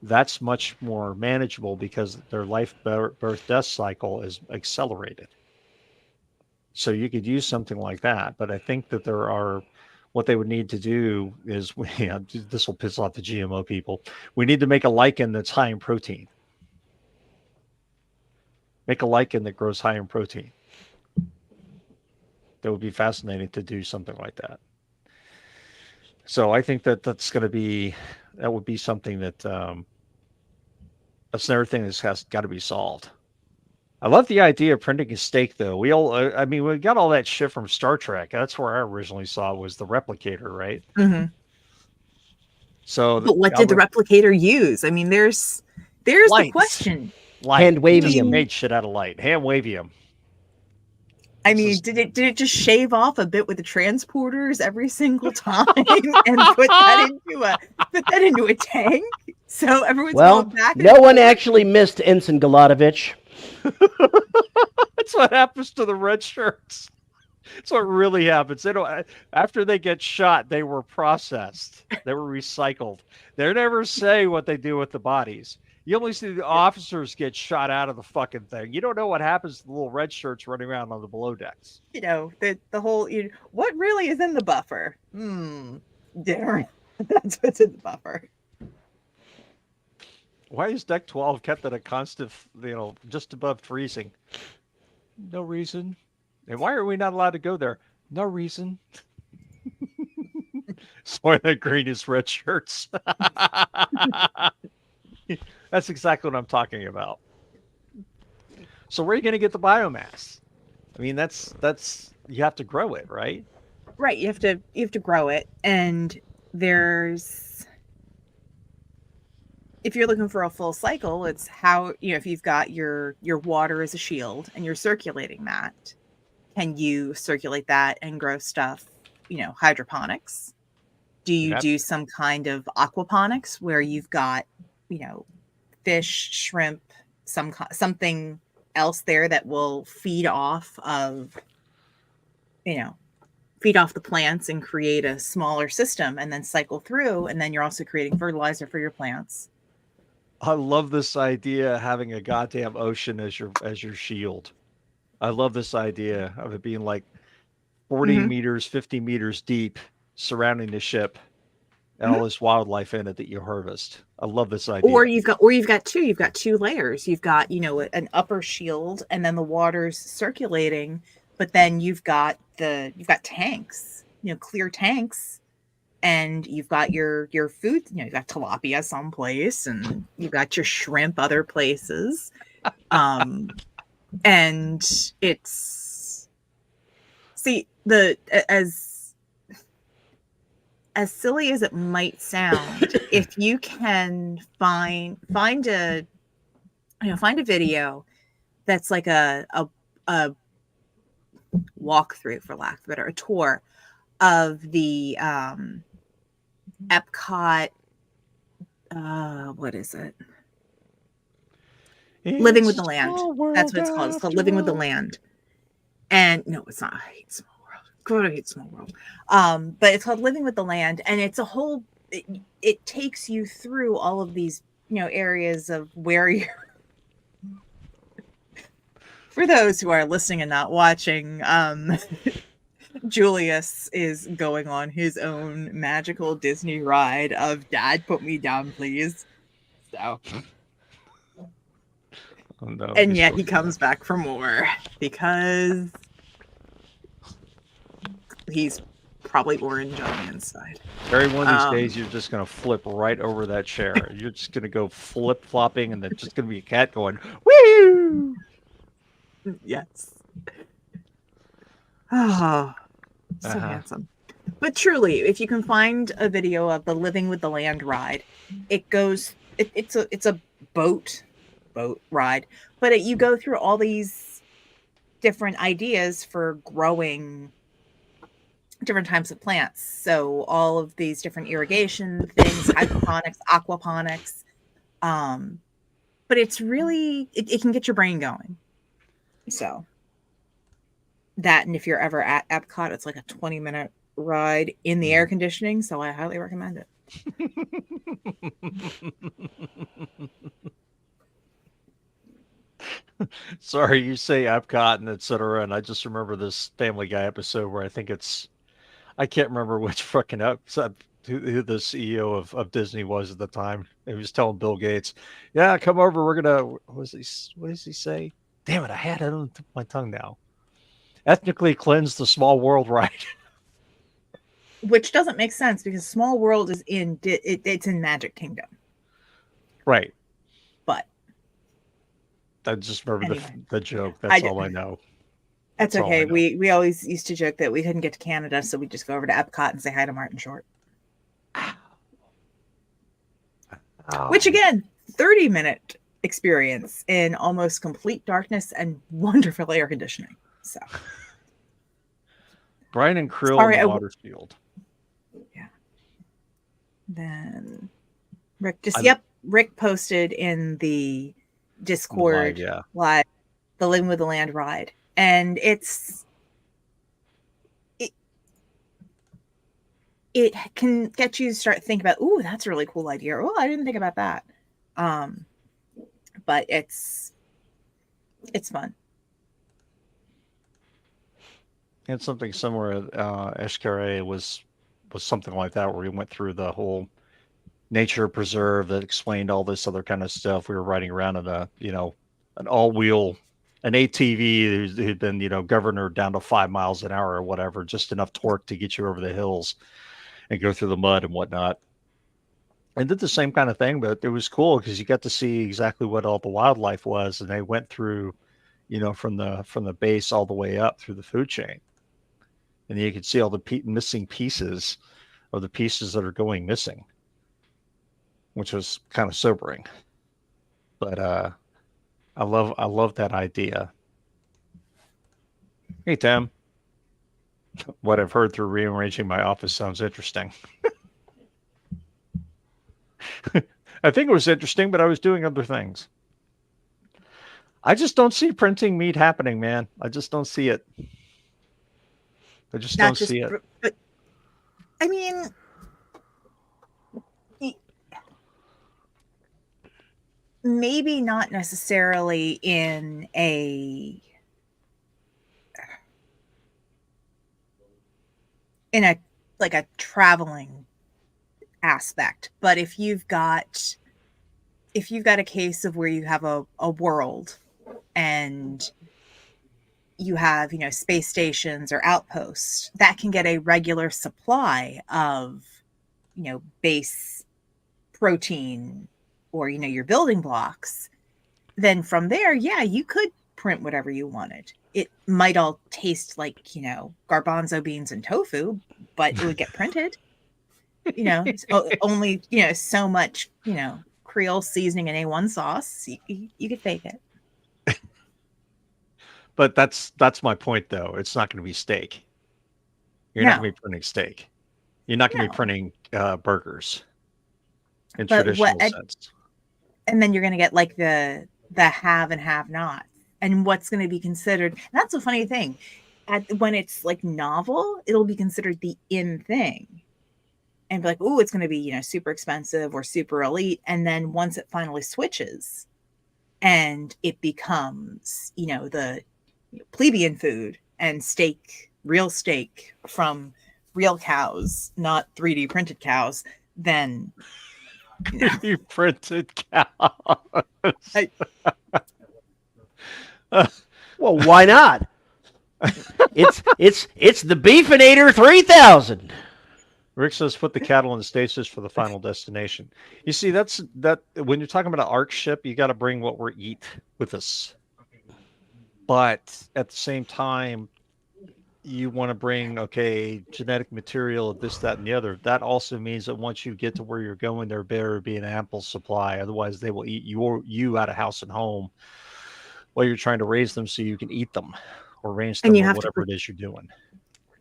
that's much more manageable because their life, birth, death cycle is accelerated. So you could use something like that. But I think that what they would need to do is, this will piss off the GMO people. We need to make a lichen that's high in protein. Make a lichen that grows high in protein. That would be fascinating to do something like that. So I think that that would be something that's another thing that has got to be solved. I love the idea of printing a steak, though. We got all that shit from Star Trek. That's where I originally saw it, was the replicator, right? Mm-hmm. So, but what did the replicator use? I mean, there's the question. Hand wavium. Made shit out of light. Hand wavium. I mean, did it just shave off a bit with the transporters every single time and put that into a tank? So everyone's going back. No one actually missed Ensign Galatovich. That's what happens to the red shirts. That's what really happens. After they get shot, they were processed. They were recycled. They never say what they do with the bodies. You only see the officers get shot out of the fucking thing. You don't know what happens to the little red shirts running around on the below decks. The whole, what really is in the buffer? Dinner. That's what's in the buffer. Why is deck 12 kept at a constant, just above freezing? No reason. And why are we not allowed to go there? No reason. Soy the greenest red shirts. That's exactly what I'm talking about. So where are you going to get the biomass? I mean, that's you have to grow it, right? Right, you have to grow it, and there's if you're looking for a full cycle, it's how if you've got your water as a shield and you're circulating that, can you circulate that and grow stuff? Hydroponics. Do You you have do some kind of aquaponics where you've got you know fish, shrimp, something else there that will you know feed off the plants and create a smaller system and then cycle through, and then you're also creating fertilizer for your plants. I love this idea of having a goddamn ocean as your shield. I love this idea of it being like 40 Hmm. meters, 50 meters deep surrounding the ship and Hmm. all this wildlife in it that you harvest. I love this Or idea. you've got two layers. You've got an upper shield, and then the water's circulating, but then you've got tanks, clear tanks, and you've got your food. You've got tilapia someplace, and you've got your shrimp other places. And it's see the as silly as it might sound, if you can find a video that's like a walkthrough, for lack of a better, a tour of the Epcot. What is it? Living with It's the a Land. small That's world what it's called. It's called after Living with the all. Land. And no, it's not. I hate Small World. God, I hate Small World. But it's called Living with the Land, and it's a whole. It takes you through all of these, areas of where you're. For those who are listening and not watching, Julius is going on his own magical Disney ride of "Dad, put me down, please." So, Oh no, and he's yet going he comes back for more because he's probably orange on the inside. Terry, one of these Um, days you're just gonna flip right over that chair. You're just gonna go flip flopping, and there's just gonna be a cat going, "Woo!" yes. Oh, Uh so huh. handsome. But truly, if you can find a video of the Living with the Land ride, it's a boat ride, but you go through all these different ideas for growing different types of plants. So all of these different irrigation things, hydroponics, aquaponics. Um, but it's really it can get your brain going. So that, and if you're ever at Epcot, it's like a 20-minute ride in the air conditioning. So I highly recommend it. Sorry, you say Epcot and etc. And I just remember this Family Guy episode where I can't remember which fucking episode who the CEO of Disney was at the time. He was telling Bill Gates, "Yeah, come over. We're gonna." What does he say? Damn it! I had it on the tip of my tongue now. Ethnically cleanse the small world, right? Which doesn't make sense because Small World is it's in Magic Kingdom. Right. But I just remember anyway, the joke. I That's did. all I know. That's That's all I okay. know. We always used to joke that we couldn't get to Canada, so we just go over to Epcot and say hi to Martin Short. Which Oh, again, 30-minute experience in almost complete darkness and wonderful air conditioning. So Brian and Krill in sorry, the Waterfield. yeah. Then Rick just I Rick posted in the live, Discord yeah. live the Living with the Land ride, and it can get you to start thinking about, ooh, that's a really cool idea. Oh, I didn't think about that. Um, but it's fun. And something similar. Eshkare was something like that, where we went through the whole nature preserve that explained all this other kind of stuff. We were riding around in an all wheel an ATV who'd been, governor down to 5 miles an hour or whatever, just enough torque to get you over the hills and go through the mud and whatnot. And did the same kind of thing, but it was cool because you got to see exactly what all the wildlife was, and they went through, from the base all the way up through the food chain, and you could see all the missing pieces, or the pieces that are going missing, which was kind of sobering. But I love that idea. Hey, Tim. What I've heard through rearranging my office sounds interesting. I think it was interesting, but I was doing other things. I just don't see printing meat happening, man. I just don't see it. I just don't see it. But I mean, maybe not necessarily in a like a traveling aspect, but if you've got a case of where you have a world and you have, space stations or outposts that can get a regular supply of, base protein or, your building blocks, then from there, yeah, you could print whatever you wanted. It might all taste like, garbanzo beans and tofu, but it would get printed. It's only, so much, Creole seasoning and A1 sauce. You could fake it. But that's my point, though. It's not going to be steak. You're not going to be printing steak. You're not going to be printing burgers in traditional sense. And then you're going to get like the have and have not. And what's going to be considered. That's a funny thing. When it's like novel, it'll be considered the in thing. And be like, oh, it's going to be, super expensive or super elite. And then once it finally switches and it becomes, the plebeian food and steak, real steak from real cows, not 3D printed cows, then 3D printed cows. Well, why not? It's the Beefinator 3000. Rick says, put the cattle in stasis for the final destination. You see, that when you're talking about an ARC ship, you got to bring what we eat with us. But at the same time, you want to bring, genetic material, this, that, and the other. That also means that once you get to where you're going, there better be an ample supply. Otherwise, they will eat you out of house and home while you're trying to raise them so you can eat them or range them or whatever it is you're doing.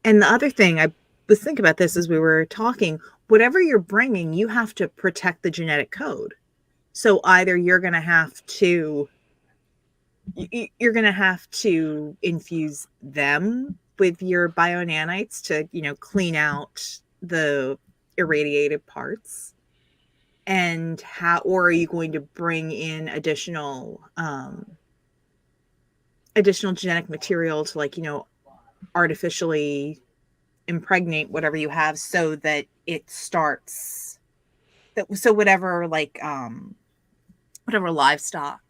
And the other thing, I was thinking about this as we were talking, whatever you're bringing, you have to protect the genetic code. So either you're going to have to infuse them with your bio-nanites to, clean out the irradiated parts, or are you going to bring in additional genetic material to artificially impregnate whatever you have so that it starts whatever livestock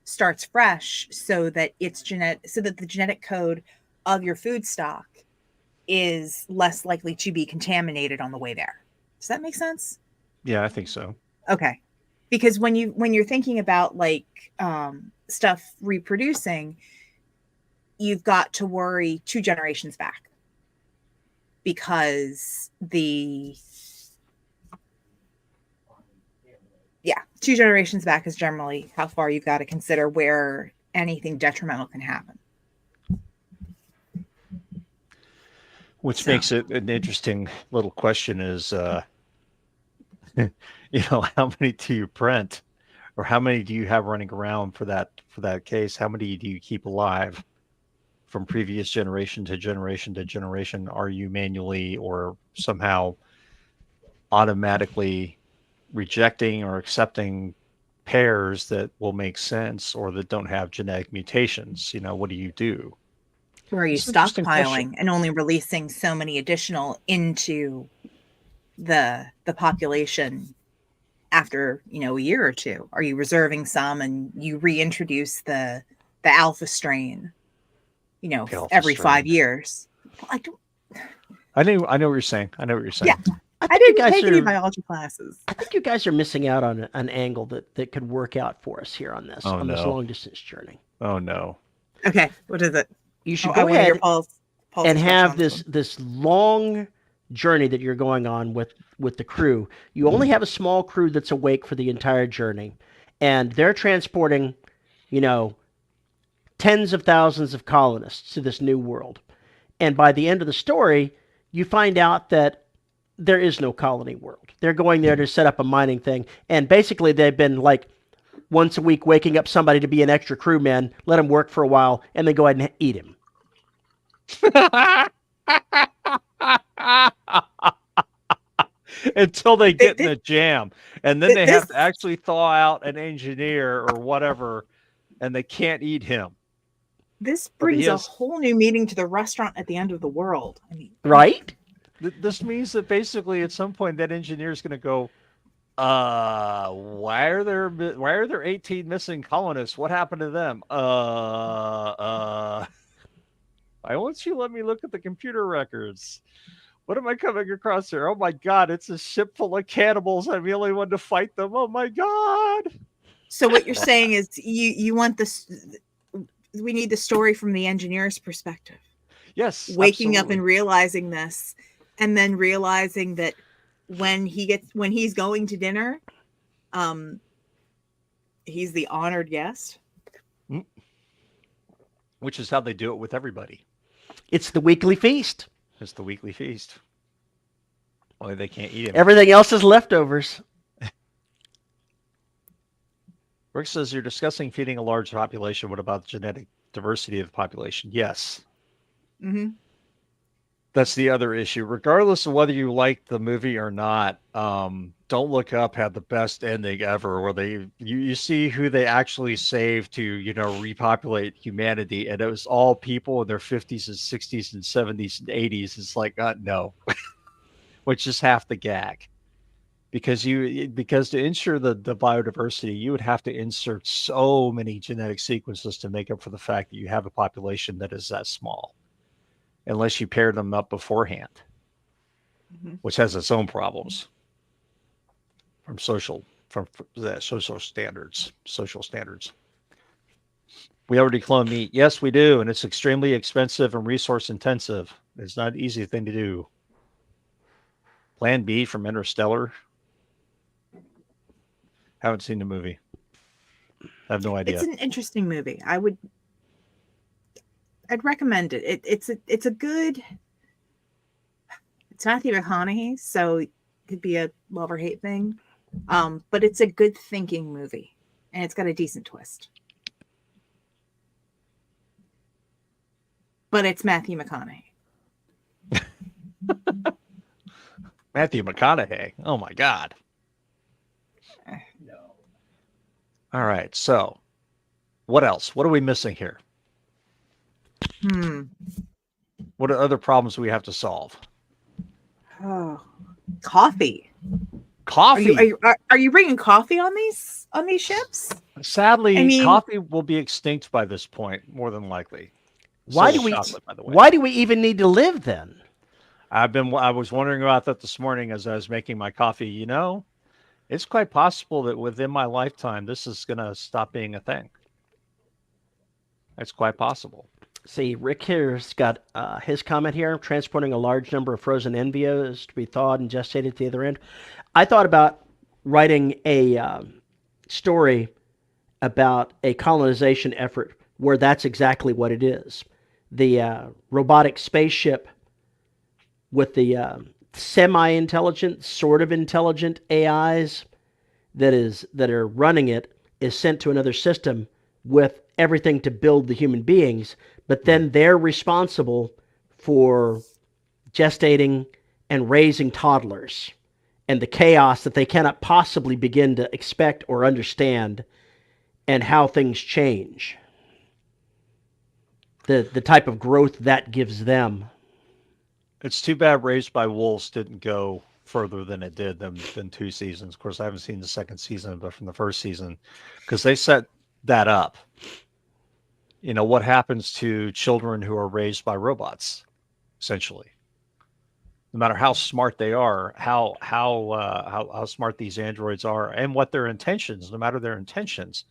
starts fresh so that the genetic code of your food stock is less likely to be contaminated on the way there. Does that make sense? Yeah, I think so. Okay. Because when you're thinking about stuff reproducing, you've got to worry 2 generations back, because 2 generations back is generally how far you've got to consider where anything detrimental can happen. Which makes it an interesting little question is, how many do you print, or how many do you have running around for that case? How many do you keep alive from previous generation to generation to generation? Are you manually or somehow automatically rejecting or accepting pairs that will make sense or that don't have genetic mutations? What do you do? Or are you stockpiling and only releasing so many additional into the population after, a year or two? Are you reserving some and you reintroduce the the alpha strain, every strain. 5 years. I don't. I know what you're saying. Yeah, I I think you didn't guys take any are. biology classes. I think you guys are missing out on an angle that could work out for us here on this Oh, this no. long distance journey. Oh no. Okay, what is it? You should I go want to hear ahead Paul's and instruction have on this this long journey that you're going on with the crew. You only have a small crew that's awake for the entire journey, and they're transporting, tens of thousands of colonists to this new world. And by the end of the story, you find out that there is no colony world. They're going there to set up a mining thing, and basically they've been like once a week waking up somebody to be an extra crewman, let him work for a while, and then go ahead and eat him. Until they get in a jam, and then they have this- to actually thaw out an engineer or whatever, and they can't eat him. This But he brings a has- whole new meaning to the restaurant at the end of the world. I mean, Right? This means that basically at some point that engineer is going to go, why are there 18 missing colonists? What happened to them? Why won't you let me look at the computer records? What am I coming across here? Oh my God, it's a ship full of cannibals. I'm the only one to fight them. Oh my God. So what you're saying is you want this? We need the story from the engineer's perspective. Yes. Waking up absolutely. and realizing this, and then realizing that when he's going to dinner, he's the honored guest. Which is how they do it with everybody. It's the weekly feast. It's the weekly feast. Only they can't eat him. Everything else is leftovers. Rick says you're discussing feeding a large population. What about the genetic diversity of the population? Yes. Mm-hmm. That's the other issue. Regardless of whether you like the movie or not, Don't Look Up had the best ending ever, where you see who they actually saved to, repopulate humanity, and it was all people in their 50s and 60s and 70s and 80s. It's like, no, which is half the gag. Because to ensure the biodiversity, you would have to insert so many genetic sequences to make up for the fact that you have a population that is that small, unless you pair them up beforehand, which has its own problems from social standards. We already clone meat. Yes, we do, and it's extremely expensive and resource intensive. It's not an easy thing to do. Plan B from Interstellar. Haven't seen the movie. I have no idea. It's an interesting movie. I'd recommend it. It's a good. It's Matthew McConaughey, so it could be a love or hate thing, but it's a good thinking movie, and it's got a decent twist. But it's Matthew McConaughey. Matthew McConaughey. Oh my God. No. All right. So, what else? What are we missing here? What are other problems we have to solve? Oh, coffee. Coffee. Are you bringing coffee on these ships? Sadly, coffee will be extinct by this point, more than likely. Why do we even need to live then? I was wondering about that this morning as I was making my coffee. It's quite possible that within my lifetime, this is going to stop being a thing. It's quite possible. See, Rick here's got his comment here, transporting a large number of frozen embryos to be thawed and gestated at the other end. I thought about writing a story about a colonization effort where that's exactly what it is. The robotic spaceship with the semi-intelligent, sort of intelligent AIs that are running it is sent to another system with everything to build the human beings, but then they're responsible for gestating and raising toddlers and the chaos that they cannot possibly begin to expect or understand, and how things change. The type of growth that gives them. It's too bad Raised by Wolves didn't go further than it did than 2 seasons. Of course, I haven't seen the second season, but from the first season, because they set that up. what happens to children who are raised by robots, essentially. No matter how smart they are, how smart these androids are, and what their intentions, no matter their intentions,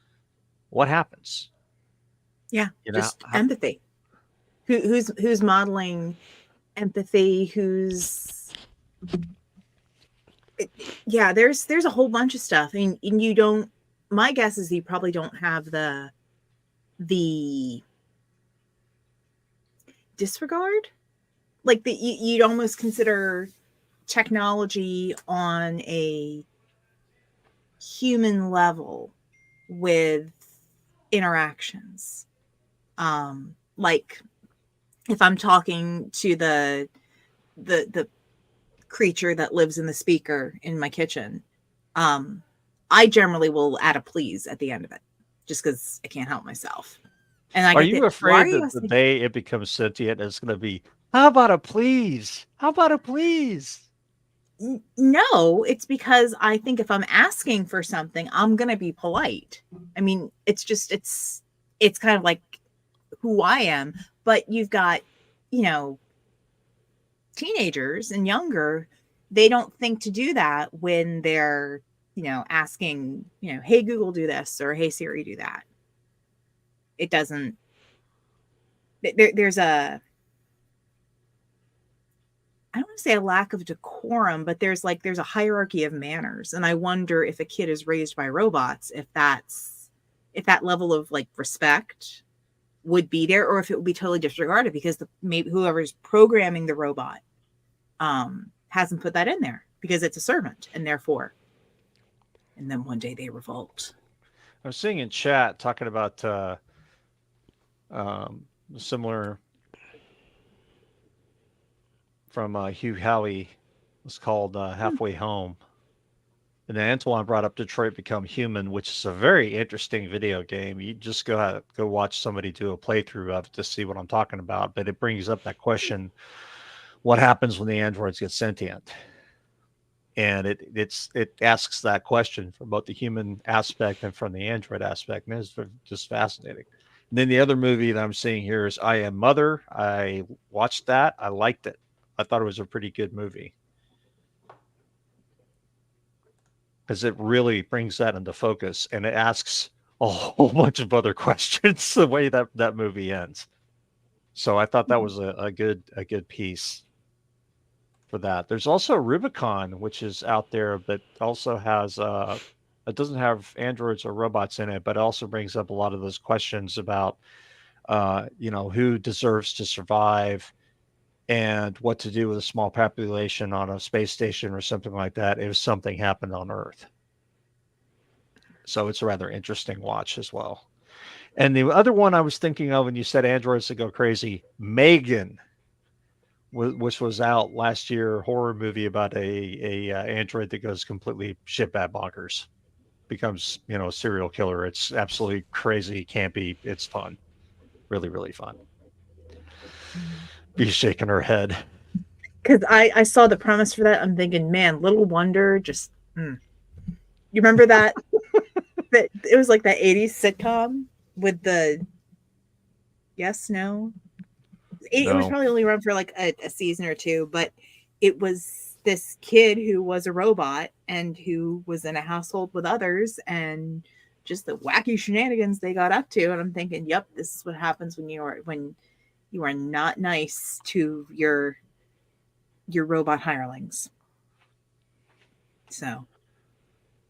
what happens? Yeah, You know, just empathy. Who's modeling empathy? Yeah, there's a whole bunch of stuff. I mean, and you don't. My guess is you probably don't have the disregard. Like you'd almost consider technology on a human level with interactions. Like if I'm talking to the creature that lives in the speaker in my kitchen, I generally will add a please at the end of it, just because I can't help myself. And I are get you that. Why are afraid you that the asking? day it becomes sentient, it's going to be, how about a please? How about a please? No, it's because I think if I'm asking for something, I'm gonna be polite. I mean, it's kind of like who I am. But you've got, you know, teenagers and younger, they don't think to do that when they're, asking, hey Google, do this, or hey Siri, do that. It doesn't. There's a, I don't want to say a lack of decorum, but there's a hierarchy of manners, and I wonder if a kid is raised by robots, if that level of like respect would be there, or if it would be totally disregarded because maybe whoever's programming the robot hasn't put that in there because it's a servant, and therefore, and then one day they revolt. I was seeing in chat talking about similar from Hugh Howey. It's called Halfway Home. And then Antoine brought up Detroit Become Human, which is a very interesting video game. You just go watch somebody do a playthrough of it to see what I'm talking about. But it brings up that question: what happens when the androids get sentient? And it asks that question from both the human aspect and from the android aspect, and it's just fascinating. And then the other movie that I'm seeing here is I Am Mother. I watched that. I liked it. I thought it was a pretty good movie because it really brings that into focus, and it asks a whole bunch of other questions the way that movie ends. So I thought that was a good piece for that. There's also Rubicon, which is out there, but also has it doesn't have androids or robots in it, but it also brings up a lot of those questions about who deserves to survive and what to do with a small population on a space station or something like that if something happened on Earth. So it's a rather interesting watch as well. And the other one I was thinking of when you said androids that go crazy, Megan, which was out last year, horror movie about a android that goes completely shitbag bonkers, becomes a serial killer. It's absolutely crazy, campy. It's fun, really really fun. Be shaking her head. Because I saw the premise for that. I'm thinking, man, Little Wonder, just you remember that that it was like that 80s sitcom with the yes, no. It was No, probably only run for like a season or two, but it was this kid who was a robot and who was in a household with others, and just the wacky shenanigans they got up to. And I'm thinking, yep, this is what happens when you are not nice to your robot hirelings. So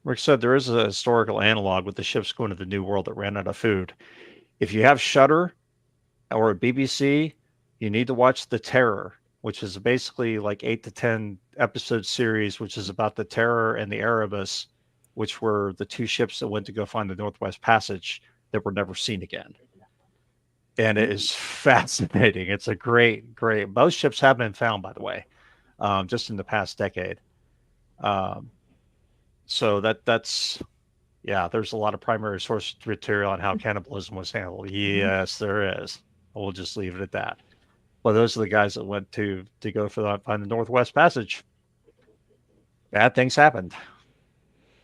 Rick said there is a historical analog with the ships going to the New World that ran out of food. If you have Shudder or a BBC, you need to watch The Terror, which is basically like 8 to 10 episode series, which is about the Terror and the Erebus, which were the two ships that went to go find the Northwest Passage that were never seen again. And it is fascinating. It's a great. Both ships have been found, by the way, just in the past decade. So that's yeah. There's a lot of primary source material on how cannibalism was handled. Yes, there is. We'll just leave it at that. Well, those are the guys that went to go find the Northwest Passage. Bad things happened.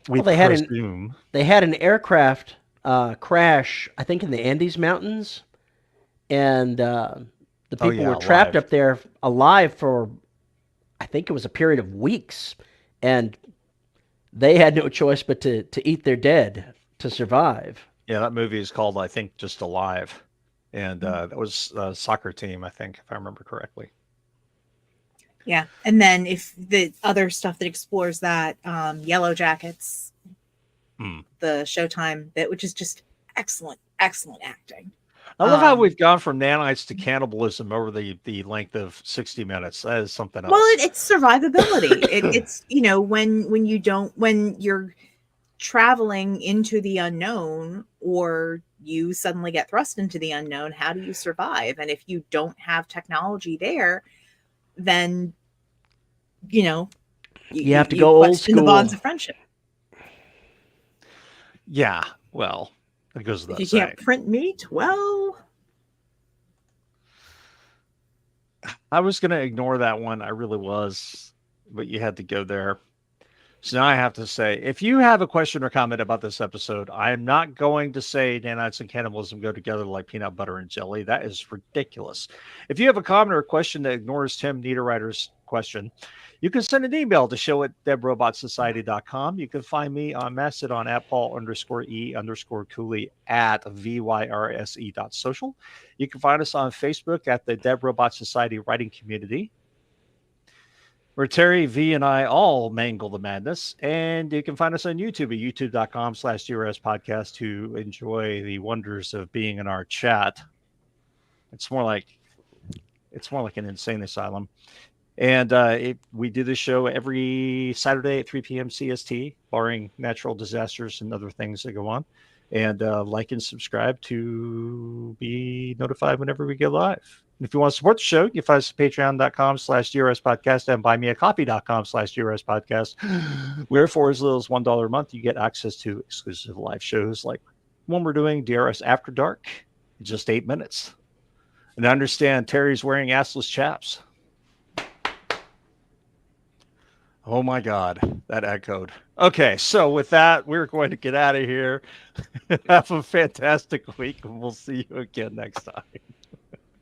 We Well, presume. they had an aircraft crash, I think in the Andes Mountains, and the Oh, people yeah, were trapped alive. up there alive for, I think it was a period of weeks, and they had no choice but to eat their dead to survive. Yeah, that movie is called, I think, just Alive. And that was a soccer team, I think, if I remember correctly. Yeah. And then if the other stuff that explores that, Yellow Jackets, Hmm. the Showtime bit, which is just excellent, excellent acting. I love how we've gone from nanites to cannibalism over the length of 60 minutes. That is something else. Well, it's survivability. It's, you know, when you don't, when you're traveling into the unknown, or you suddenly get thrust into the unknown, how do you survive? And if you don't have technology there, then, you know, You have to you go old question the bonds school. of friendship. Yeah, well, it goes If without you saying. can't print meat, well, I was going to ignore that one. I really was, but you had to go there. So now I have to say, if you have a question or comment about this episode, I am not going to say nanites and cannibalism go together like peanut butter and jelly. That is ridiculous. If you have a comment or a question that ignores Tim Niederreiter's question, you can send an email to show@deadrobotsociety.com. You can find me on Mastodon at Paul_E_Cooley at VYRSE.social. You can find us on Facebook at the Dead Robot Society Writing Community, where Terry, V, and I all mangle the madness. And you can find us on YouTube at youtube.com/DRS podcast to enjoy the wonders of being in our chat. It's more like an insane asylum. And we do this show every Saturday at 3 p.m. CST, barring natural disasters and other things that go on. And like and subscribe to be notified whenever we go live. And if you want to support the show, you can find us at patreon.com/DRS podcast and buymeacoffee.com/DRS podcast, where for as little as $1 a month, you get access to exclusive live shows like one we're doing, DRS After Dark, in just 8 minutes. And I understand Terry's wearing assless chaps. Oh my God, that echoed. Okay, so with that, we're going to get out of here. Have a fantastic week, and we'll see you again next time.